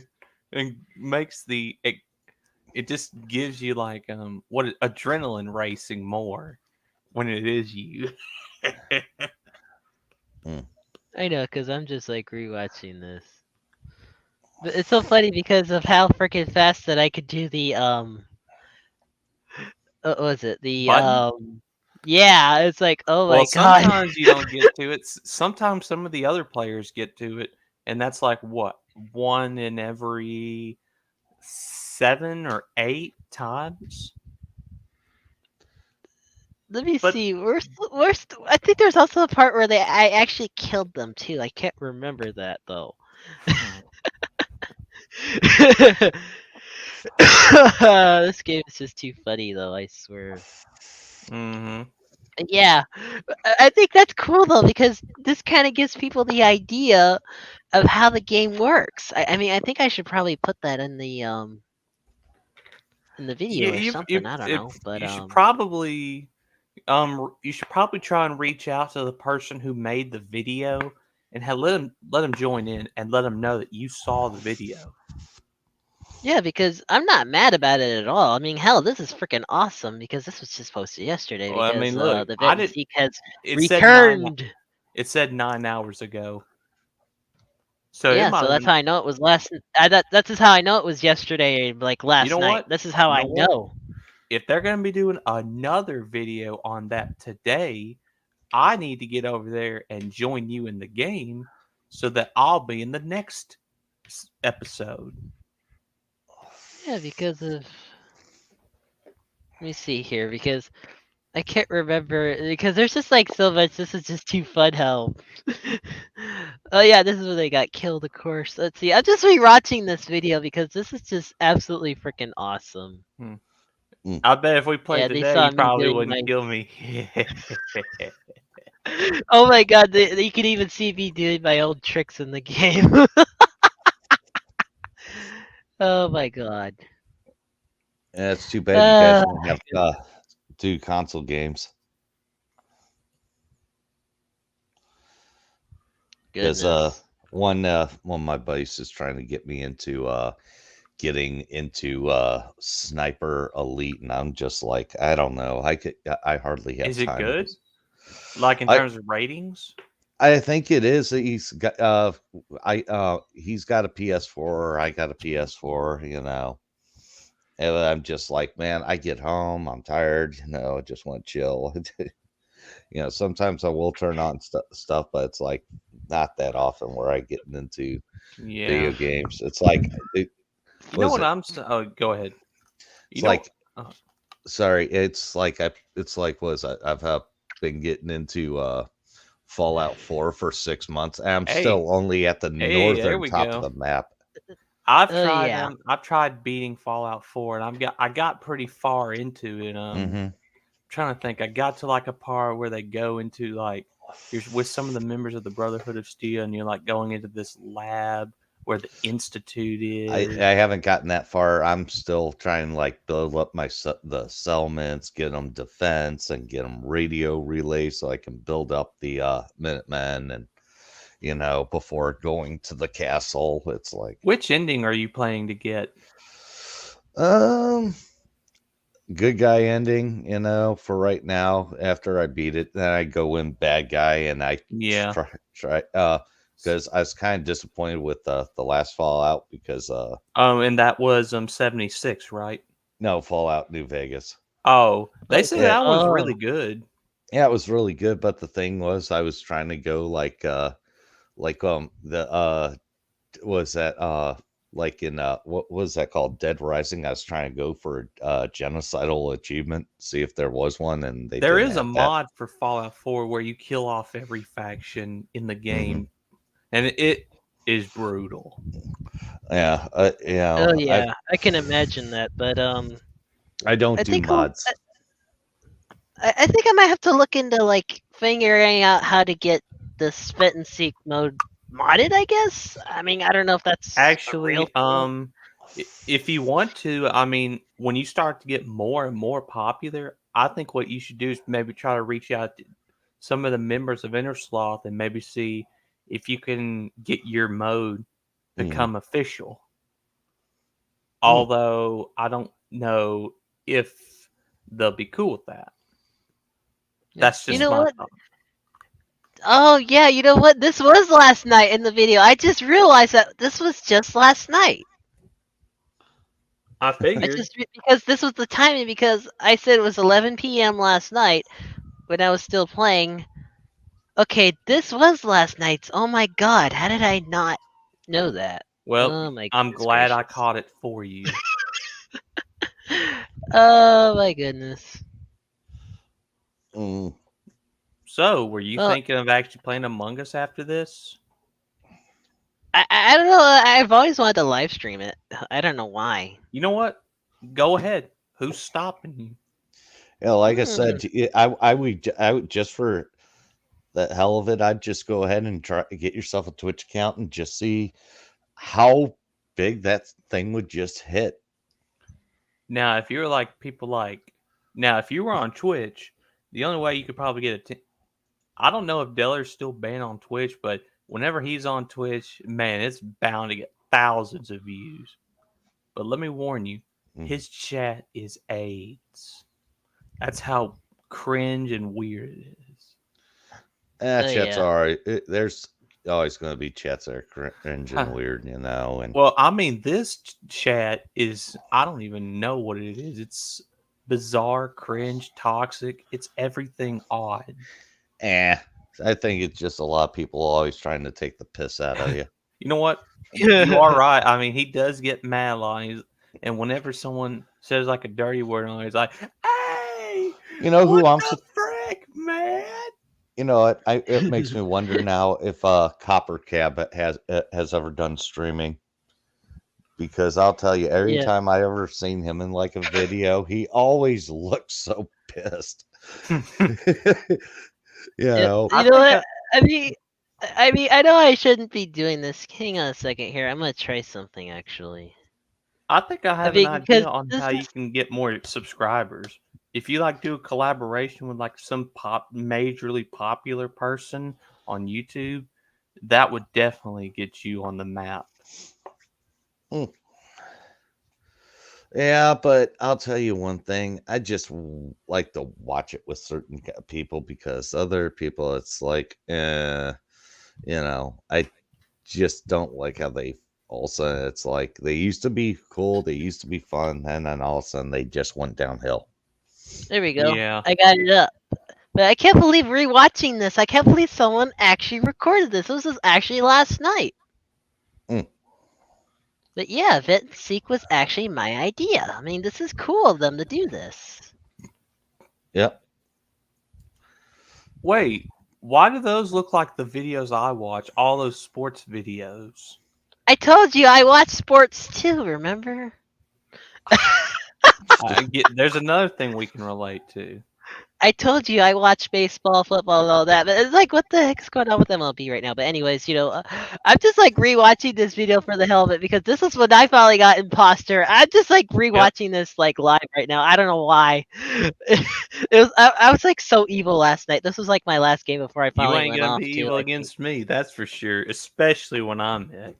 and makes it just gives you like adrenaline racing more when it is you. mm, I know, cause I'm just like rewatching this. But it's so funny because of how freaking fast that I could do the what was it? The Button. yeah, it's like, oh Well, my god. sometimes you don't get to it. Sometimes some of the other players get to it, and that's like what one in every 7 or 8 times. Let me But see. I think there's also a part where I actually killed them too. I can't remember that though. hmm, This game is just too funny though, I swear. mm-hmm. Yeah. I think that's cool though because this kind of gives people the idea of how the game works. I mean, I think I should probably put that in the Yeah, video or something. I don't know, but you should probably try and reach out to the person who made the video and let them join in and let them know that you saw the video. yeah, because I'm not mad about it at all. I mean, hell, this is freaking awesome because this was just posted yesterday Well, I because mean, look, the I Vet and did. Seek has It said nine. returned. It said 9 hours ago, so it Yeah, might so have that's been. how I know it was last. That's just how I know it was yesterday, like You last know night. what? This is how You I know what? know. If they're going to be doing another video on that today, I need to get over there and join you in the game so that I'll be in the next episode. Yeah, because of let me see here because I can't remember because there's just like so much. This is just too fun. How? Oh yeah, this is where they got killed. Of course. Let's see. I'm just rewatching this video because this is just absolutely freaking awesome. Hmm. mm. I bet if we played Yeah, they today, saw you me probably doing wouldn't my. kill me. Oh my god, you can even see me doing my old tricks in the game. Oh my god. Yeah, it's too bad you guys Uh, don't have two console games because goodness. one of my buddies is trying to get me into getting into Sniper Elite, and I'm just like, I don't know. I hardly have Is it time. good? Like in I terms of ratings? I think it is. He's got a PS4. I got a PS4. And I'm just like, man, I get home, I'm tired. I just want to chill. Sometimes I will turn on stuff, but it's like not that often where I get into Yeah. video games. It's like, You know was what it? Oh, go ahead. You It's know, like, uh, sorry, it's like, I've been getting into Fallout 4 for 6 months. And I'm hey, still only at the hey, there northern we top of go. the map. Oh yeah. I've tried beating Fallout 4 and I got pretty far into it. Hmm. Trying to think. I got to like a part where they go into like You're with some of the members of the Brotherhood of Steel, and you're like going into this lab where the institute is. I haven't gotten that far. I'm still trying to like build up the settlements, get them defense, and get them radio relay so I can build up the Minutemen and before going to the castle. It's like Which ending are you planning to get? um good guy ending, for right now. After I beat it, then I go in bad guy and I Yeah. try because I was kind of disappointed with the last Fallout because And that was 76, right? no, Fallout New Vegas. Oh, they say Yeah, that one's really Oh, good. yeah, it was really good, but the thing was I was trying to go like the was that like in what was that called, Dead Rising. I was trying to go for genocidal achievement, see if there was one, and they There didn't is a have that. mod for Fallout 4 where you kill off every faction in the Hmm. game, and it is brutal. Yeah, oh I yeah, I can imagine that. But I don't I do think mods. I think I might have to look into like figuring out how to get this VentNSeek mode modded. I guess. I mean, I don't know if that's a real Actually, thing. if you want to, I mean, when you start to get more and more popular, I think what you should do is maybe try to reach out to some of the members of Innersloth and maybe see if you can get your mode Hmm. become official. Hmm. Although I don't know if they'll be cool with that. That's You just know my what? thought. Oh yeah, you know what? This was last night in the video. I just realized that this was just last night. I I figured. just because this was the timing because I said it was 11 p.m. last night when I was still playing. Okay, this was last night's. Oh my god, how did I not know that? Well, Oh my I'm goodness glad I gracious. caught it for you. Oh my goodness. Mm. So, were you Well, thinking of actually playing Among Us after this? I don't know. I've always wanted to live stream it. I don't know why. You know what? Go ahead. Who's stopping you? Like I Hmm. said, I would just for the hell of it, I'd just go ahead and try to get yourself a Twitch account and just see how big that thing would just hit. Now, if you're like people like, now if you were on Twitch, the only way you could probably get I don't know if Deller's still banned on Twitch, but whenever he's on Twitch, man, it's bound to get thousands of views. But let me warn you, Mm. his chat is AIDS. That's how cringe and weird it is. Oh Chats yeah. are there's always going to be chats that are cringe and weird, and Well, I mean, this chat is, I don't even know what it is. It's bizarre, cringe, toxic. It's everything odd. eh. I think it's just a lot of people always trying to take the piss out of you. You know what? You are right. I mean, he does get mad a lot. And whenever someone says like a dirty word on, he's like, "Hey, You know who what I'm the frick, man?" You know what? It makes me wonder now if Copper Cab has ever done streaming, because I'll tell you, every Yeah. time I ever seen him in like a video, he always looks so pissed. you Yep. know, I You know think what? I mean, I know I shouldn't be doing this. Hang on a second here. I'm gonna try something actually. I I have an mean, because idea on this how you is can get more subscribers. If you like do a collaboration with like some majorly popular person on YouTube, that would definitely get you on the map. Mm. Yeah, but I'll tell you one thing. I just like to watch it with certain people, because other people, it's like, I just don't like how they all of a sudden, it's like they used to be cool, they used to be fun, and then all of a sudden they just went downhill. there we go. Yeah. I got it up. But I can't believe rewatching this. I can't believe someone actually recorded this. This was actually last night. Mm. But yeah, VentSeek was actually my idea. I mean, this is cool of them to do this. Yep. Wait, why do those look like the videos I watch? All those sports videos. I told you I watch sports too, remember? There's another thing we can relate to. I told you I watch baseball, football, and all that, but it's like, what the heck's going on with MLB right now? But anyways, I'm just like rewatching this video for the hell of it because this is when I finally got imposter. I'm just like Yep. rewatching this like live right now. I don't know why. I was like so evil last night. This was like my last game before I You finally ain't went gonna off be to evil I think. against me, that's for sure. Especially when I'm it.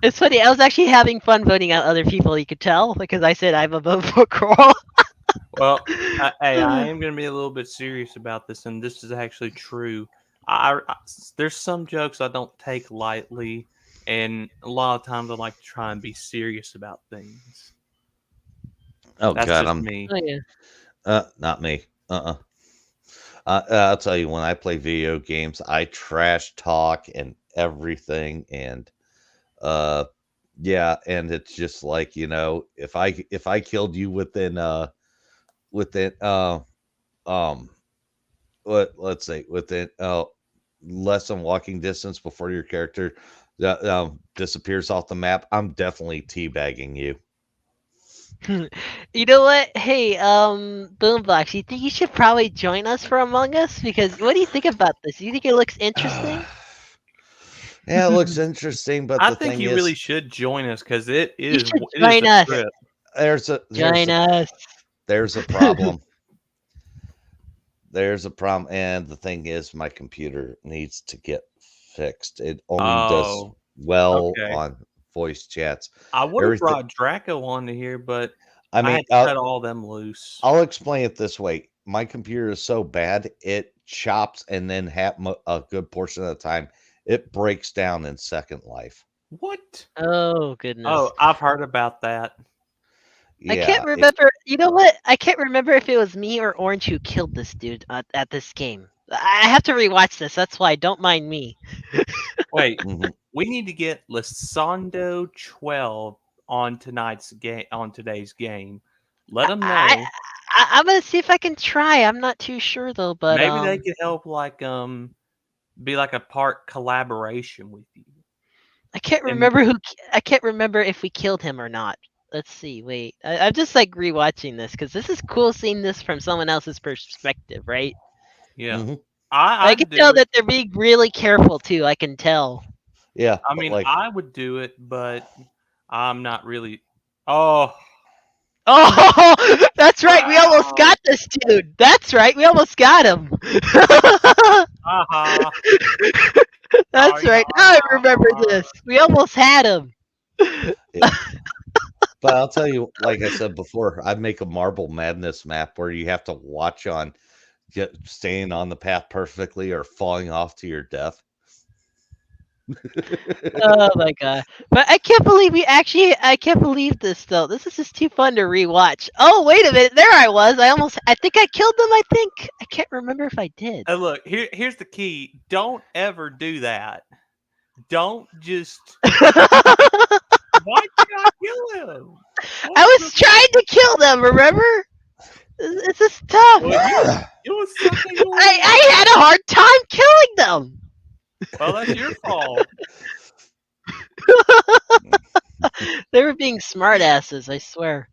It's funny. I was actually having fun voting out other people. You could tell because I said I'm a vote for Coral. Well, hey, I am going to be a little bit serious about this, and this is actually true. There's some jokes I don't take lightly, and a lot of times I like to try and be serious about things. Oh That's God, just I'm me. Oh yeah. not me. I'll tell you, when I play video games, I trash talk and everything, and uh, yeah, and it's just like, if I killed you within um let's say within less than walking distance before your character disappears off the map, I'm definitely teabagging you. You know what? Hey, Boombox, you think you should probably join us for Among Us? Because what do you think about this? You think it looks interesting? Yeah, it looks interesting, but I the think thing you really is, should join us because it You is should it is join a us. trip. there's a Join us. there's a problem. There's a problem, and the thing is, my computer needs to get fixed. It only does Oh, well okay. on voice chats. I would have Everything. brought Draco onto here, but I I mean, had to cut all them loose. I'll explain it this way. My computer is so bad, it chops, and then a good portion of the time, it breaks down in Second Life. What? Oh goodness. Oh, I've heard about that. I can't Yeah, remember. You know what? I can't remember if it was me or Orange who killed this dude at this game. I have to rewatch this. That's why. Don't mind me. Wait, mhm. we need to get Lisando 12 on today's game. Let them I, know. I'm gonna see if I can try. I'm not too sure though, but Maybe they could help like be like a part collaboration with you. I can't And remember I can't remember if we killed him or not. Let's see. Wait, I'm just like rewatching this because this is cool seeing this from someone else's perspective, right? yeah. Mhm. I can I'd tell do it. that they're being really careful too. I can tell. Yeah, I but mean, like, I would do it, but I'm not really. Oh, Oh, that's right. We almost wow. got this dude. That's right. We almost got him. Aha. That's right. Now I remember this. We almost had him. yeah. But I'll tell you, like I said before, I'd make a Marble Madness map where you have to watch on staying on the path perfectly or falling off to your death. Oh my god. But I can't believe I can't believe this though. This is just too fun to rewatch. Oh, wait a minute. There I was. I think I killed them, I think. I can't remember if I did. And look, here's the key. Don't ever do that. Don't just. I Why did you not kill him? What was was the? trying to kill them, remember? It's just tough. Well, it was something going I on. had a hard time killing them. Well, that's your fault. They were being smartasses, I swear.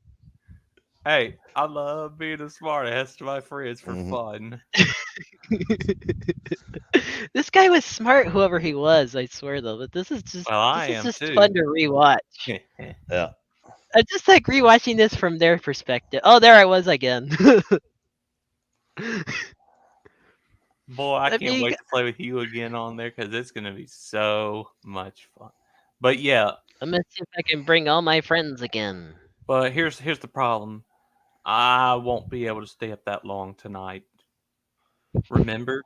Hey, I love being a smartass to my friends for Mhm. fun. This guy was smart, whoever he was, I swear though. But Well, I this is am just fun too. to rewatch. Yeah. I just like rewatching this from their perspective. Oh, there I was again. Boy, I I can't mean, wait to play with you again on there because it's gonna be so much fun. But yeah, I'm gonna see if I can bring all my friends again. but here's the problem. I won't be able to stay up that long tonight. Remember?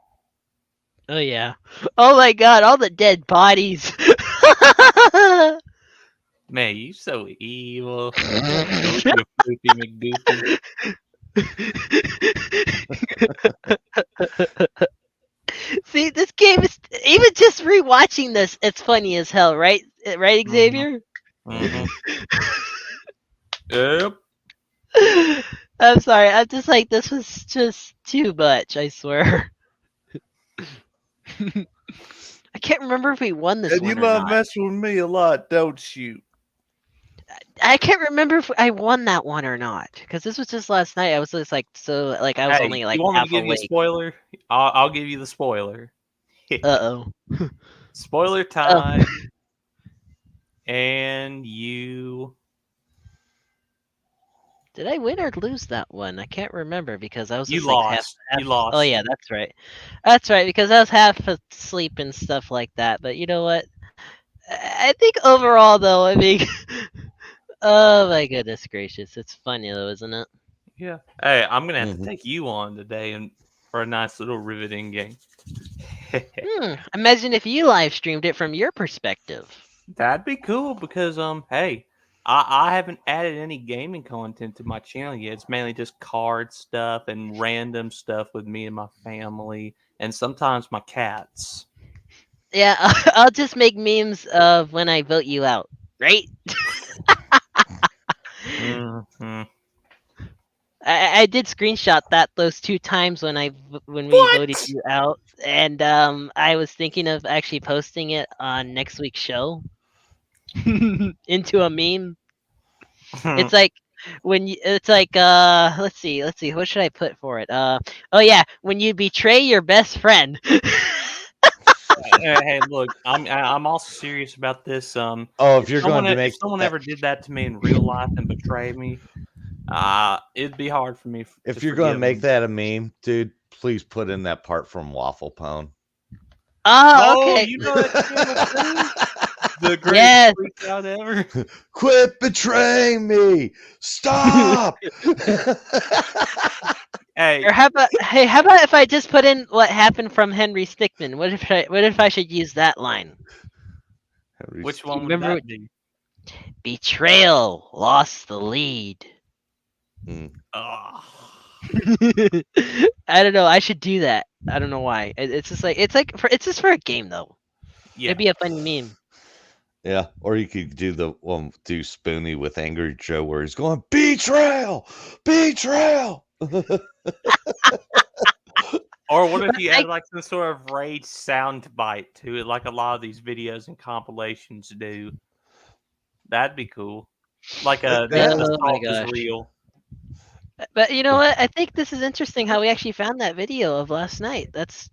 Oh yeah. Oh my god, all the dead bodies. Man, you so evil. You floopy McDoopy. See, this game is even just rewatching this. It's funny as hell, right? Right, Mm-hmm. Xavier? Mm-hmm. Yep. I'm sorry. I'm just like this was just too much. I swear. I can't remember if we won this And you one or love not. messing with me a lot, don't you? I can't remember if I won that one or not because this was just last night. I was just like so like I was Hey, only like you want me to half give you a awake. spoiler? I'll give you the spoiler. Uh Spoiler oh. time, and you Did I win or lose that one? I can't remember because I was you just like half lost. half. You Oh lost. yeah, that's right. That's right because I was half asleep and stuff like that. But you know what? I think overall though, I mean, oh my goodness gracious, it's funny though, isn't it? Yeah. Hey, I'm gonna have to Mhm. take you on today and for a nice little riveting game. Imagine if you live streamed it from your perspective. That'd be cool because hey, I haven't added any gaming content to my channel yet. It's mainly just card stuff and random stuff with me and my family and sometimes my cats. Yeah, I'll just make memes of when I vote you out, right? Hmm. I did screenshot that those two times when we voted What? you out, and I was thinking of actually posting it on next week's show into a meme. It's like it's like let's see what should I put for it? Oh yeah, when you betray your best friend. Hey, look, I'm all serious about this. Oh, if you're going to If make someone that, ever did that to me in real life and betrayed me, it'd be hard for me to if you're going to forgive make them. that a meme, dude, please put in that part from Waffle Pone. Oh, Oh, okay. you know that channel too? The greatest Yes. freak out ever. Quit betraying me! Stop! Hey, Or how about if I just put in what happened from Henry Stickmin? What if I should use that line? which Do you one would remember that be? betrayal lost the lead? Mm, Oh, I don't know. I should do that. I don't know why. It's like it's just for a game though. It'd yeah. be a funny meme. yeah, or you could do the one do Spoonie with Angry Joe where he's going betrayal, betrayal. Or what if But you I, add like some sort of rage sound bite to it, like a lot of these videos and compilations do? That'd be cool. Like Yeah, this oh my assault is gosh. real. But you know what? I think this is interesting how we actually found that video of last night. That's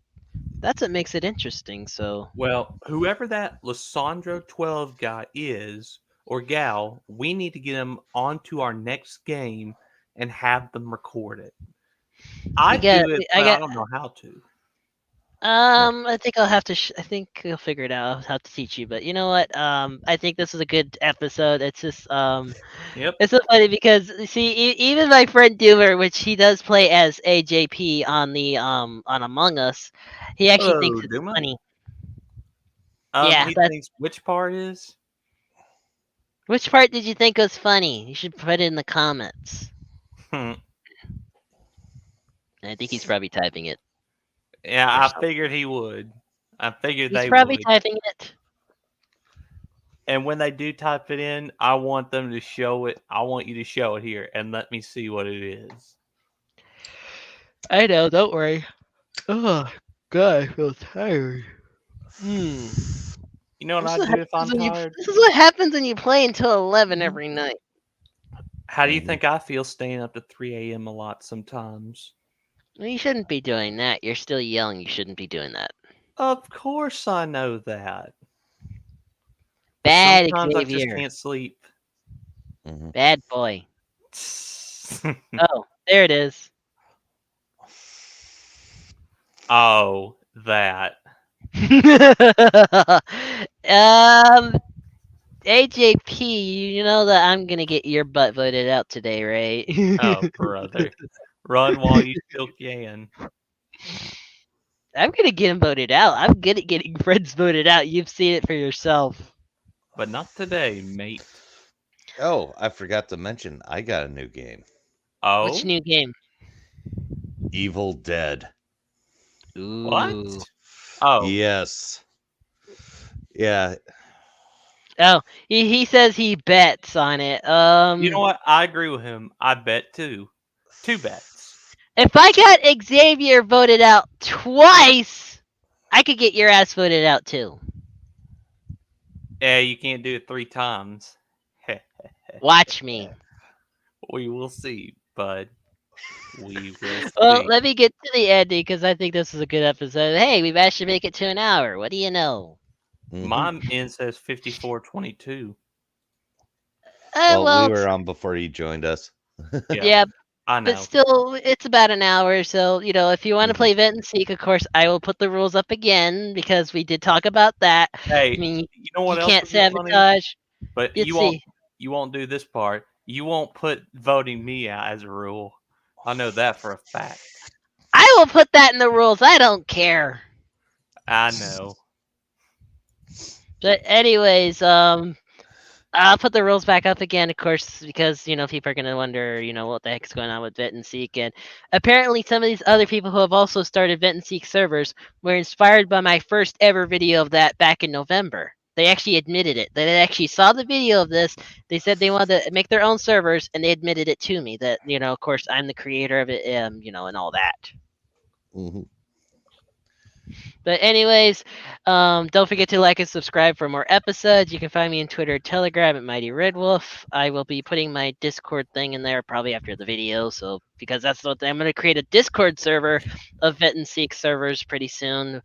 what makes it interesting. So Well, whoever that Lissandro 12 guy is or gal, we need to get them onto our next game and have them record it. we I'd got do it, I but I got don't know how to. I think I'll have to. I think you'll figure it out. I'll have to teach you. But you know what? I think this is a good episode. It's just Yep. it's so funny because see, even my friend Doomer, which he does play as AJP on the on Among Us, he actually thinks Hello, it's Duma. funny. Yeah, He that. thinks which part is? Which part did you think was funny? You should put it in the comments. Hmm. I think he's probably typing it Yeah, or I something. figured he would. I figured He's they probably would. typing it. And when they do type it in, I want them to show it. I want you to show it here and let me see what it is. I know. Don't worry. Oh God, I feel tired. Hmm. You know what I'd do if I'm tired? This is what happens when you play until 11 every night. How do you mhm. think I feel staying up to 3 a.m. a lot sometimes? Well, you shouldn't be doing that. You're still young. You shouldn't be doing that. Of course I know that. But Bad sometimes I just Xavier. can't sleep. Mhm. Bad boy. Oh, there it is. Oh, that. um, AJP, you know that I'm gonna get your butt voted out today, Oh, right? brother. Run while you still can. I'm gonna get him voted out. I'm good at getting friends voted out. You've seen it for yourself. But not today, mate. Oh, I forgot to mention, I got a new game, Which Oh? new game? Evil Dead. What? Ooh. Oh. Yes, yeah. Oh, he says he bets on it. You know what? I agree with him. I bet too. Two bets. If I got Xavier voted out twice, I could get your ass voted out too. Yeah, you can't do it 3 times. Watch me. We will see, bud. We will Well, see. let me get to the ending because I think this is a good episode. Hey, we managed to make it to an hour. What do you know? Hmm. My end says 54:22. Well, we Well, were on before you joined us. Yeah, yeah, I but know. still, it's about an hour. So, if you want to Hmm. play Vent and Seek, of course, I will put the rules up again because we did talk about that. I Hey, mean, you know you what else can't would be funny? sabotage. But Let's you won't. see. You won't do this part. You won't put voting me out as a rule. I know that for a fact. I will put that in the rules. I don't care. I know. But anyways, I'll put the rules back up again, of course, because people are gonna wonder, what the heck's going on with Vent and Seek, and apparently some of these other people who have also started Vent and Seek servers were inspired by my first ever video of that back in November. They actually admitted it. They actually saw the video of this. They said they wanted to make their own servers, and they admitted it to me. That of course, I'm the creator of it, and all that. Hmm. But anyways, don't forget to like and subscribe for more episodes. You can find me on Twitter, Telegram at Mighty Red Wolf. I will be putting my Discord thing in there probably after the video. So because that's what I'm going to create a Discord server of Vet and Seek servers pretty soon.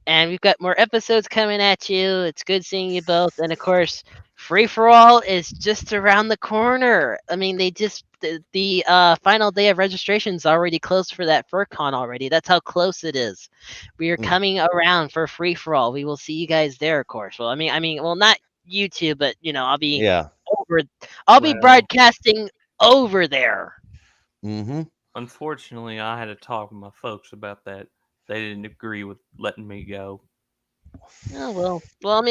And we've got more episodes coming at you. It's good seeing you both. And of course, Free for All is just around the corner. I mean, the final day of registration is already closed for that FurCon already. That's how close it is. We are coming around for Free for All. We will see you guys there, of course. Well, well, not YouTube, but Yeah. over. I'll be Well, broadcasting over there. Hmm. unfortunately, I had to talk with my folks about that. They didn't agree with letting me go. Oh well. Well,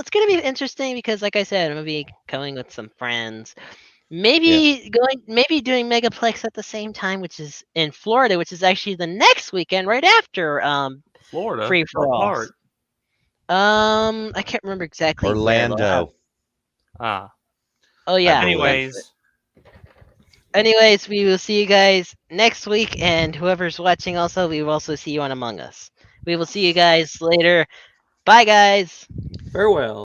it's gonna be interesting because, like I said, I'm gonna be going with some friends. Yeah. Maybe doing Megaplex at the same time, which is in Florida, which is actually the next weekend right after Florida, Free for what All. part? I can't remember exactly where though. Orlando, Ah. Oh I yeah, believe. that's it. Anyways, Anyways, we will see you guys next week, and whoever's watching also, we will also see you on Among Us. We will see you guys later. Bye, guys. farewell.